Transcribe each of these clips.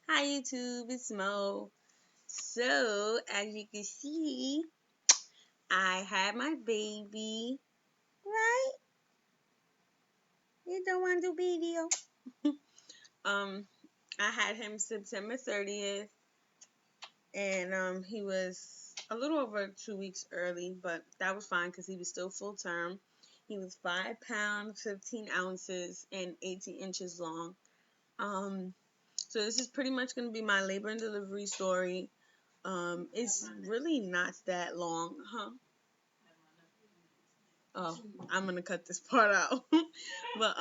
Hi YouTube, it's Mo. So, as you can see, I had my baby, right? You don't want to do video. um, I had him September 30th, and he was a little over 2 weeks early, but that was fine because he was still full term. He was 5 pounds, 15 ounces, and 18 inches long. So this is pretty much going to be my labor and delivery story. It's really not that long, huh? Oh, I'm gonna cut this part out. But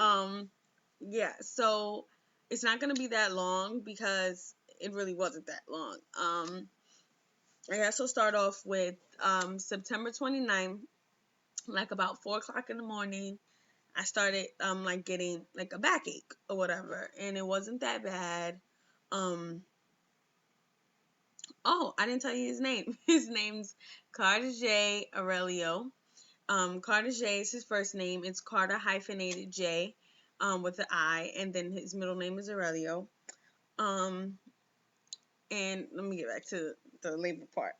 yeah, so it's not gonna be that long because it really wasn't that long. I also start off with September 29th, like about 4 o'clock in the morning. I started like getting like a backache or whatever, and it wasn't that bad. Um, oh, I didn't tell you his name. His name's Carter J. Aurelio. Carter J is his first name. It's Carter hyphenated J, with an I, and then his middle name is Aurelio. Um, and let me get back to the labor part.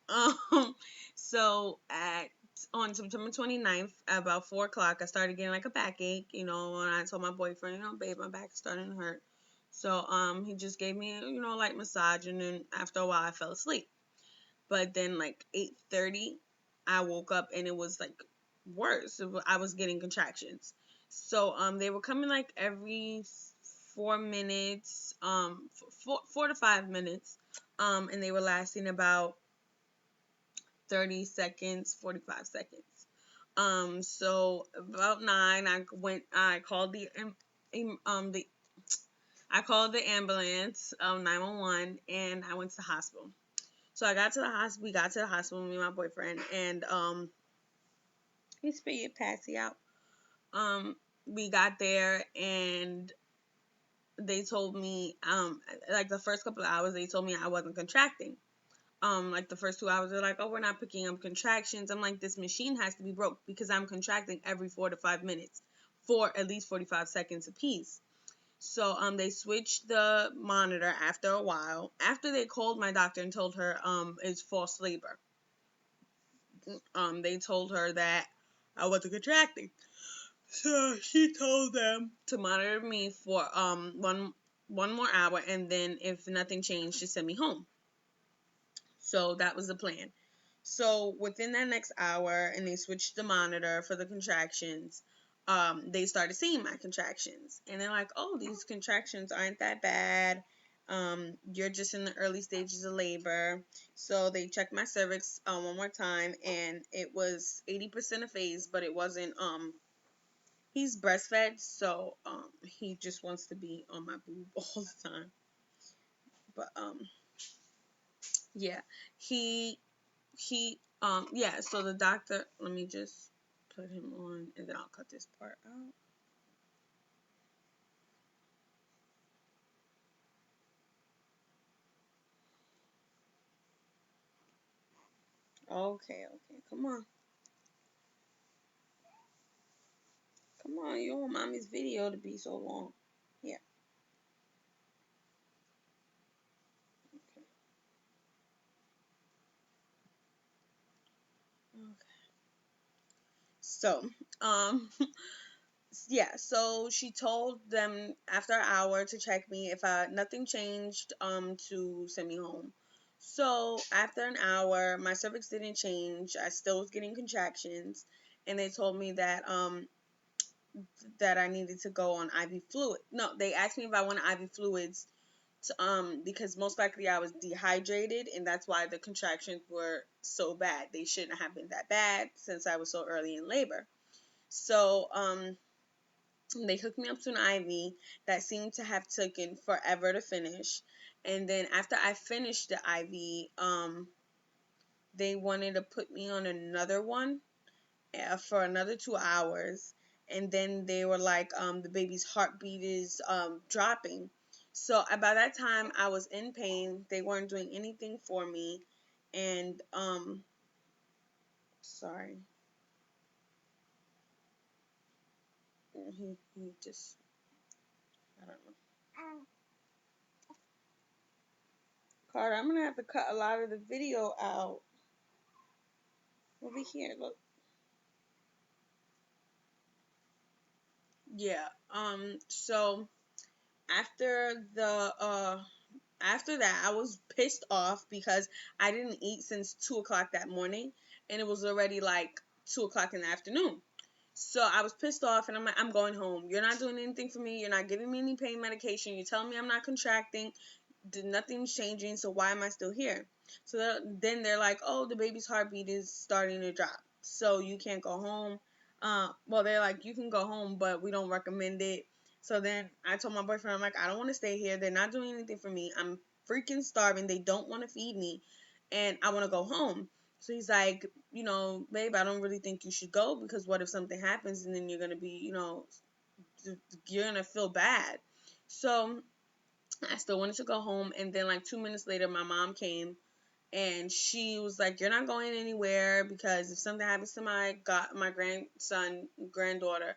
So at on September 29th, at about 4 o'clock, I started getting like a backache. And I told my boyfriend, babe, my back is starting to hurt. So he just gave me light massage, and then after a while, I fell asleep. But then like 8:30, I woke up and it was like worse. I was getting contractions. So they were coming like every 4 minutes, 4 to 5 minutes, and they were lasting about 30 seconds, 45 seconds. So about 9, I called the I called the ambulance, 911, and I went to the hospital. So I got to the hospital. We got to the hospital, me and my boyfriend, and he's figured passy out. Um, we got there, and they told me, like the first couple of hours, they told me I wasn't contracting. Like the first 2 hours, they're like, "Oh, we're not picking up contractions." I'm like, "This machine has to be broke because I'm contracting every 4 to 5 minutes for at least 45 seconds apiece." So they switched the monitor after a while. After they called my doctor and told her it's false labor. They told her that I wasn't contracting. So she told them to monitor me for one more hour, and then if nothing changed, to send me home. So that was the plan. So within that next hour, and they switched the monitor for the contractions. They started seeing my contractions, and they're like, "Oh, these contractions aren't that bad. You're just in the early stages of labor." So they checked my cervix one more time, and it was 80% of phase, but it wasn't. He's breastfed, so he just wants to be on my boob all the time. But yeah, he yeah. So the doctor, let me just put him on, and then I'll cut this part out. Okay, okay, come on. You don't want mommy's video to be so long. Yeah. Okay. Okay. So, um, yeah. So she told them after an hour to check me. If nothing changed, to send me home. So after an hour, my cervix didn't change. I still was getting contractions, and they told me that I needed to go on IV fluid. No, they asked me if I wanted IV fluids because most likely I was dehydrated, and that's why the contractions were so bad. They shouldn't have been that bad since I was so early in labor. So they hooked me up to an IV that seemed to have taken forever to finish. And then after I finished the IV, they wanted to put me on another one for another 2 hours, and then they were like, the baby's heartbeat is dropping. So by that time, I was in pain. They weren't doing anything for me, and sorry, he just, I don't know. part. I'm gonna have to cut a lot of the video out. Over here, look. Yeah. So after the after that, I was pissed off because I didn't eat since 2 o'clock that morning, and it was already like 2 o'clock in the afternoon. So I was pissed off, and I'm like, I'm going home. You're not doing anything for me. You're not giving me any pain medication. You're telling me I'm not contracting. Nothing's changing. So why am I still here? So then they're like, oh, the baby's heartbeat is starting to drop, so you can't go home. Well, they're like, you can go home, but we don't recommend it. So then I told my boyfriend, I'm like, I don't want to stay here. They're not doing anything for me. I'm freaking starving. They don't want to feed me, and I want to go home. So he's like, babe, I don't really think you should go, because what if something happens and then you're going to be, you're going to feel bad. So I still wanted to go home. And then like 2 minutes later, my mom came and she was like, you're not going anywhere, because if something happens to my granddaughter,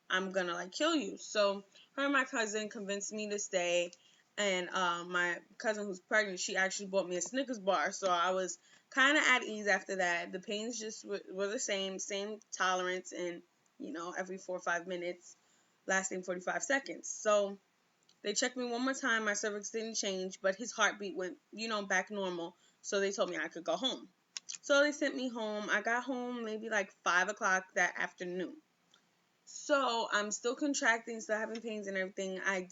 I'm going to like kill you. So her and my cousin convinced me to stay. And my cousin who's pregnant, she actually bought me a Snickers bar. So I was kind of at ease after that. The pains just were the same tolerance, and every 4 or 5 minutes, lasting 45 seconds. So they checked me one more time. My cervix didn't change, but his heartbeat went, back normal. So they told me I could go home. So they sent me home. I got home maybe like 5 o'clock that afternoon. So I'm still contracting, still having pains and everything. I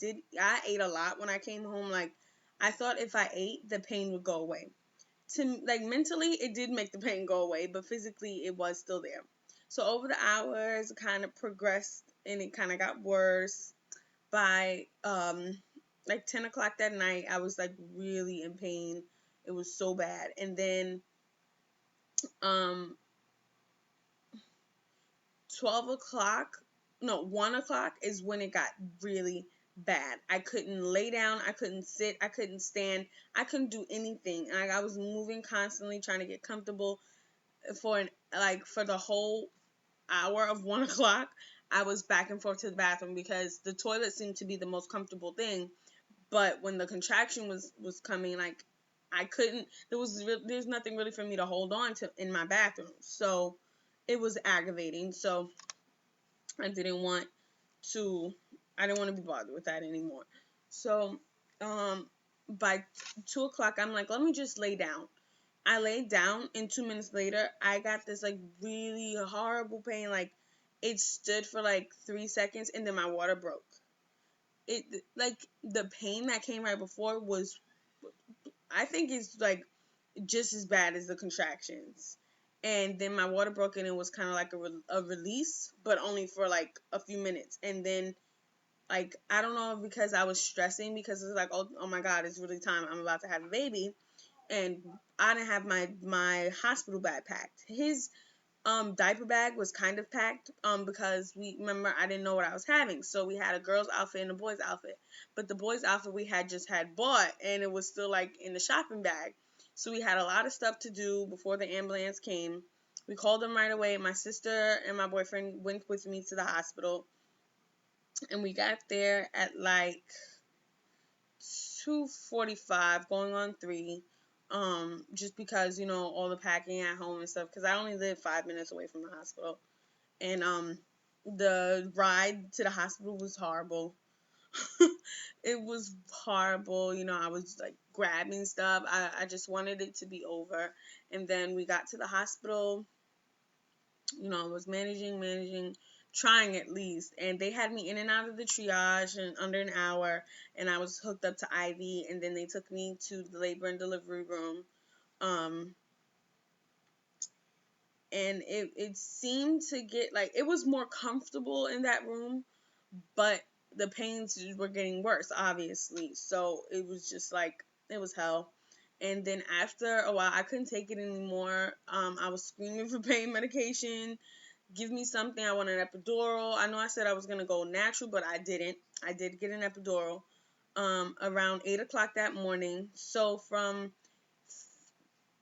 ate a lot when I came home. Like, I thought if I ate, the pain would go away. Like, mentally, it did make the pain go away, but physically, it was still there. So over the hours, it kind of progressed, and it kind of got worse. By like 10 o'clock that night, I was like really in pain. It was so bad. And then um 12 o'clock, no, 1 o'clock is when it got really bad. I couldn't lay down, I couldn't sit, I couldn't stand, I couldn't do anything. I was moving constantly, trying to get comfortable. For the whole hour of 1 o'clock, I was back and forth to the bathroom, because the toilet seemed to be the most comfortable thing. But when the contraction was coming, like, I couldn't. There's nothing really for me to hold on to in my bathroom, so it was aggravating. So I didn't want to. I didn't want to be bothered with that anymore. So by 2 o'clock, I'm like, let me just lay down. I laid down, and 2 minutes later, I got this like really horrible pain. Like, it stood for like 3 seconds, and then my water broke. It like the pain that came right before was, I think it's like just as bad as the contractions. And then my water broke, and it was kind of like a release, but only for like a few minutes. And then, like, I don't know, because I was stressing, because it's like, oh my God, it's really time. I'm about to have a baby. And I didn't have my hospital bag packed. His diaper bag was kind of packed, because we remember, I didn't know what I was having, so we had a girl's outfit and a boy's outfit, but the boy's outfit we had just had bought, and it was still like in the shopping bag. So we had a lot of stuff to do before the ambulance came. We called them right away. My sister and my boyfriend went with me to the hospital, and we got there at like 2:45, going on 3. Just because, all the packing at home and stuff, because I only live 5 minutes away from the hospital. And the ride to the hospital was horrible. It was horrible. I was like grabbing stuff. I just wanted it to be over. And then we got to the hospital. I was managing, trying at least. And they had me in and out of the triage in under an hour. And I was hooked up to IV. And then they took me to the labor and delivery room. And it seemed to get, like, it was more comfortable in that room, but the pains were getting worse, obviously. So it was just like, it was hell. And then after a while, I couldn't take it anymore. I was screaming for pain medication. Give me something. I want an epidural. I know I said I was going to go natural, but I didn't. I did get an epidural around 8 o'clock that morning. So from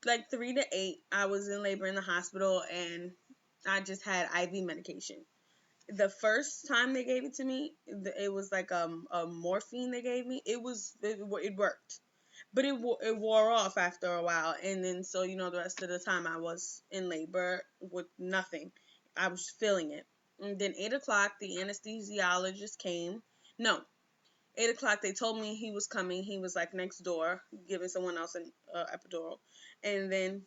like 3 to 8, I was in labor in the hospital, and I just had IV medication. The first time they gave it to me, it was like a morphine they gave me. It worked, but it wore off after a while, and then so the rest of the time I was in labor with nothing. I was feeling it. And then 8 o'clock, the anesthesiologist came. No, 8 o'clock, they told me he was coming. He was like next door giving someone else an epidural, and then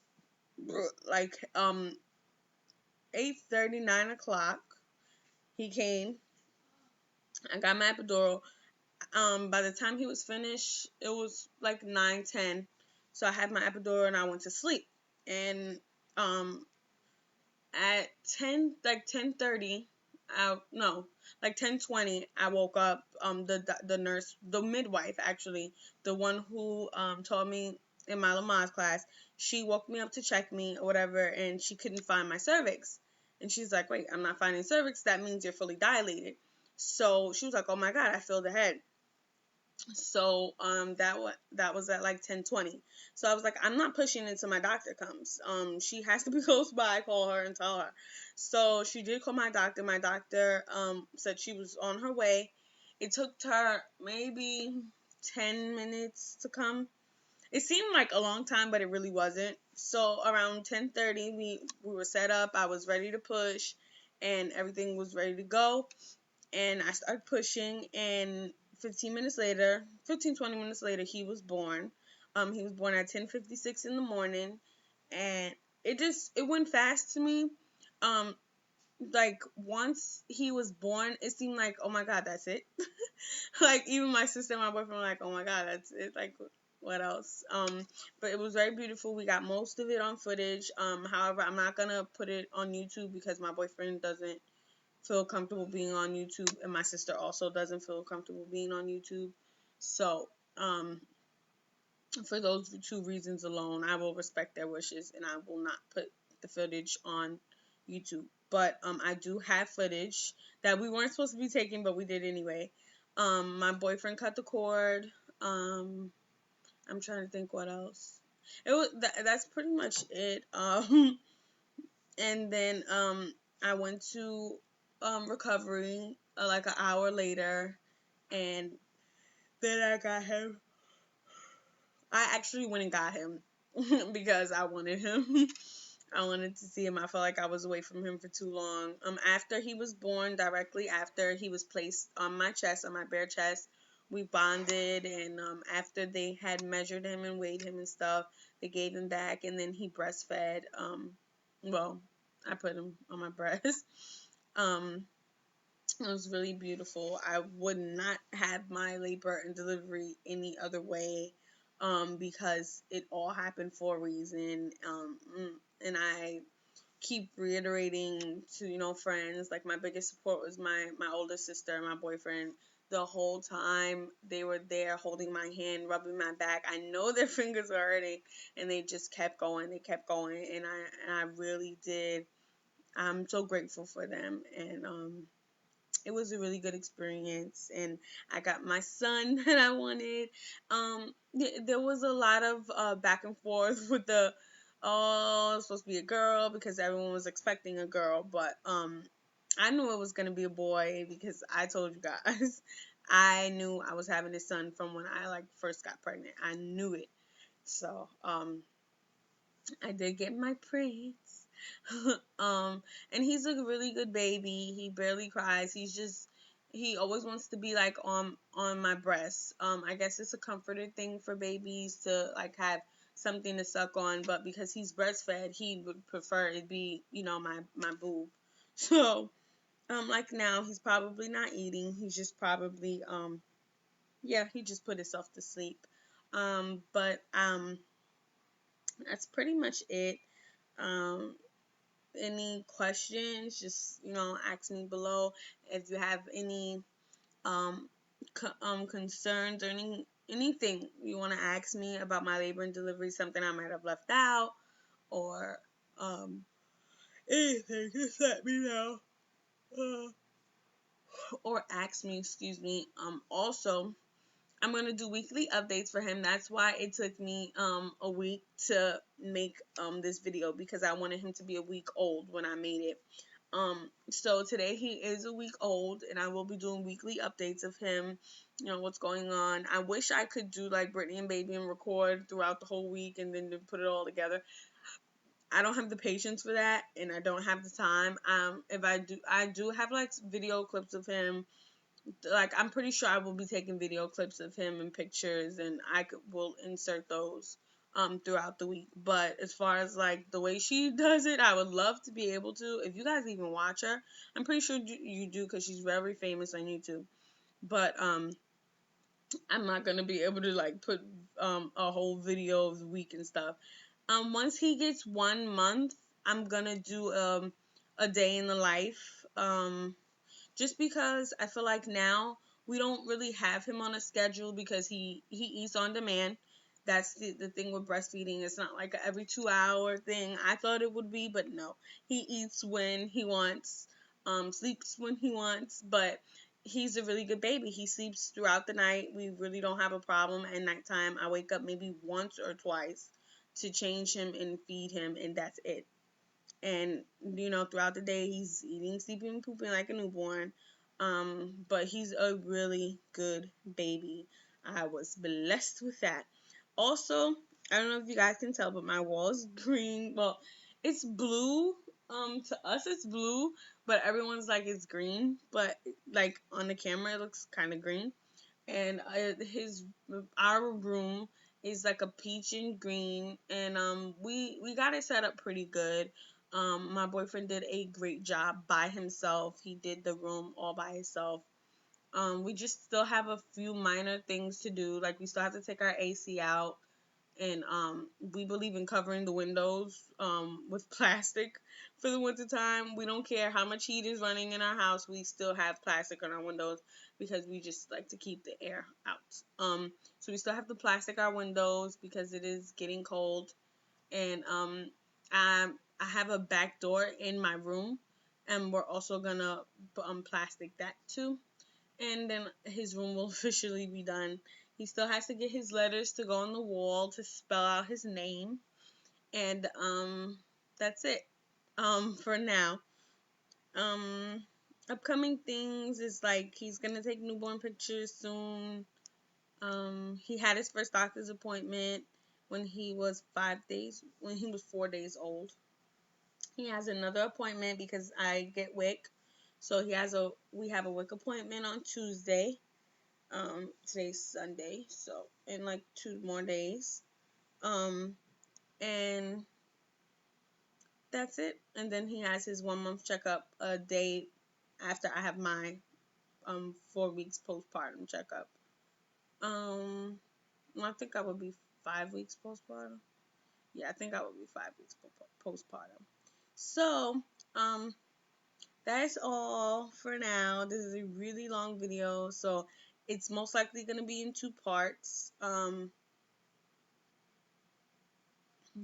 like 8:30, 9 o'clock, he came. I got my epidural. By the time he was finished, it was like 9:10. So I had my epidural and I went to sleep. And at 10:30, no, like 10:20, I woke up. The nurse, the midwife actually, the one who told me in my Lamaze class, she woke me up to check me or whatever, and she couldn't find my cervix. And she's like, "Wait, I'm not finding cervix. That means you're fully dilated." So she was like, "Oh my God, I feel the head." So that was at like 10:20. So I was like, I'm not pushing until my doctor comes. She has to be close by. Call her and tell her. So she did call my doctor. My doctor said she was on her way. It took her maybe 10 minutes to come. It seemed like a long time, but it really wasn't. So around 10:30, we were set up. I was ready to push, and everything was ready to go, and I started pushing, and 20 minutes later, he was born. He was born at 10:56 in the morning, and it went fast to me. Um, like once he was born, it seemed like, oh my God, that's it. Like even my sister and my boyfriend were like, oh my God, that's it. Like what else? But it was very beautiful. We got most of it on footage. However, I'm not gonna put it on YouTube because my boyfriend doesn't feel comfortable being on YouTube, and my sister also doesn't feel comfortable being on YouTube. So, for those two reasons alone, I will respect their wishes and I will not put the footage on YouTube. But I do have footage that we weren't supposed to be taking, but we did anyway. My boyfriend cut the cord. I'm trying to think what else. That's pretty much it. And then I went to recovery like an hour later, and then I got him. I actually went and got him because I wanted him. I wanted to see him. I felt like I was away from him for too long. After he was born, directly after he was placed on my chest, on my bare chest, we bonded, and after they had measured him and weighed him and stuff, they gave him back, and then he breastfed. Well, I put him on my breast. Um, it was really beautiful. I would not have my labor and delivery any other way, because it all happened for a reason. And I keep reiterating to friends, like my biggest support was my older sister and my boyfriend. The whole time they were there holding my hand, rubbing my back. I know their fingers were hurting, and they just kept going. They kept going, and I really did. I'm so grateful for them, and it was a really good experience, and I got my son that I wanted. There was a lot of back and forth with the, oh, it's supposed to be a girl because everyone was expecting a girl, but I knew it was gonna be a boy because I told you guys. I knew I was having a son from when I like first got pregnant. I knew it. So I did get my prince. And he's a really good baby. He barely cries. He always wants to be like on my breast. I guess it's a comforted thing for babies to like have something to suck on, but because he's breastfed, he would prefer it be, my boob. So, like now he's probably not eating. He's just probably yeah, he just put himself to sleep. But that's pretty much it. Um, any questions, just ask me below. If you have any concerns or anything you want to ask me about my labor and delivery, something I might have left out, or anything, just let me know. Or ask me, excuse me. Also, I'm gonna do weekly updates for him. That's why it took me a week to make this video, because I wanted him to be a week old when I made it. So today he is a week old, and I will be doing weekly updates of him, what's going on. I wish I could do like Brittany and Baby and record throughout the whole week and then to put it all together. I don't have the patience for that, and I don't have the time. If I do have like video clips of him. Like, I'm pretty sure I will be taking video clips of him and pictures, and will insert those throughout the week. But as far as like the way she does it, I would love to be able to. If you guys even watch her, I'm pretty sure you do, because she's very famous on YouTube. But I'm not gonna be able to like put a whole video of the week and stuff. Once he gets 1 month, I'm gonna do a day in the life. Just because I feel like now we don't really have him on a schedule, because he eats on demand. That's the thing with breastfeeding. It's not like a every 2 hour thing. I thought it would be, but no. He eats when he wants, sleeps when he wants, but he's a really good baby. He sleeps throughout the night. We really don't have a problem at nighttime. I wake up maybe once or twice to change him and feed him, and that's it. And throughout the day he's eating, sleeping, and pooping like a newborn. But he's a really good baby. I was blessed with that. Also, I don't know if you guys can tell, but my wall is green. Well, it's blue. To us it's blue, but everyone's like it's green. But like on the camera it looks kind of green. And our room is like a peach and green, and we got it set up pretty good. My boyfriend did a great job by himself. He did the room all by himself. We just still have a few minor things to do, like we still have to take our AC out, and we believe in covering the windows with plastic for the winter time. We don't care how much heat is running in our house, we still have plastic on our windows, because we just like to keep the air out. So we still have to plastic our windows because it is getting cold. And I have a back door in my room, and we're also gonna plastic that too, and then his room will officially be done. He still has to get his letters to go on the wall to spell out his name, and that's it. For now. Um, Upcoming things is like he's gonna take newborn pictures soon. He had his first doctor's appointment when he was 4 days old. He has another appointment because I get WIC, so we have a WIC appointment on Tuesday. Today's Sunday, so in like 2 more days. And that's it. And then he has his 1 month checkup a day after I have my 4 weeks postpartum checkup. I think I would be 5 weeks postpartum. Yeah, I think I would be 5 weeks postpartum. So, that's all for now. This is a really long video, so it's most likely going to be in 2 parts. I'm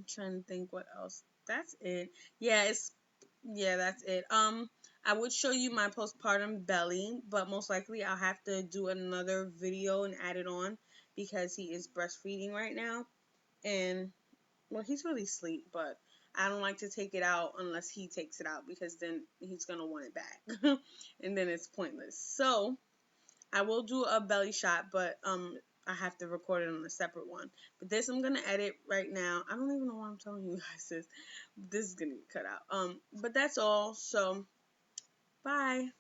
trying to think what else. That's it. Yeah, that's it. I would show you my postpartum belly, but most likely I'll have to do another video and add it on, because he is breastfeeding right now. And well, he's really asleep, but I don't like to take it out unless he takes it out, because then he's gonna want it back, and then it's pointless. So I will do a belly shot, but I have to record it on a separate one. But this I'm gonna edit right now. I don't even know why I'm telling you guys this. This is gonna get cut out. But that's all. So bye.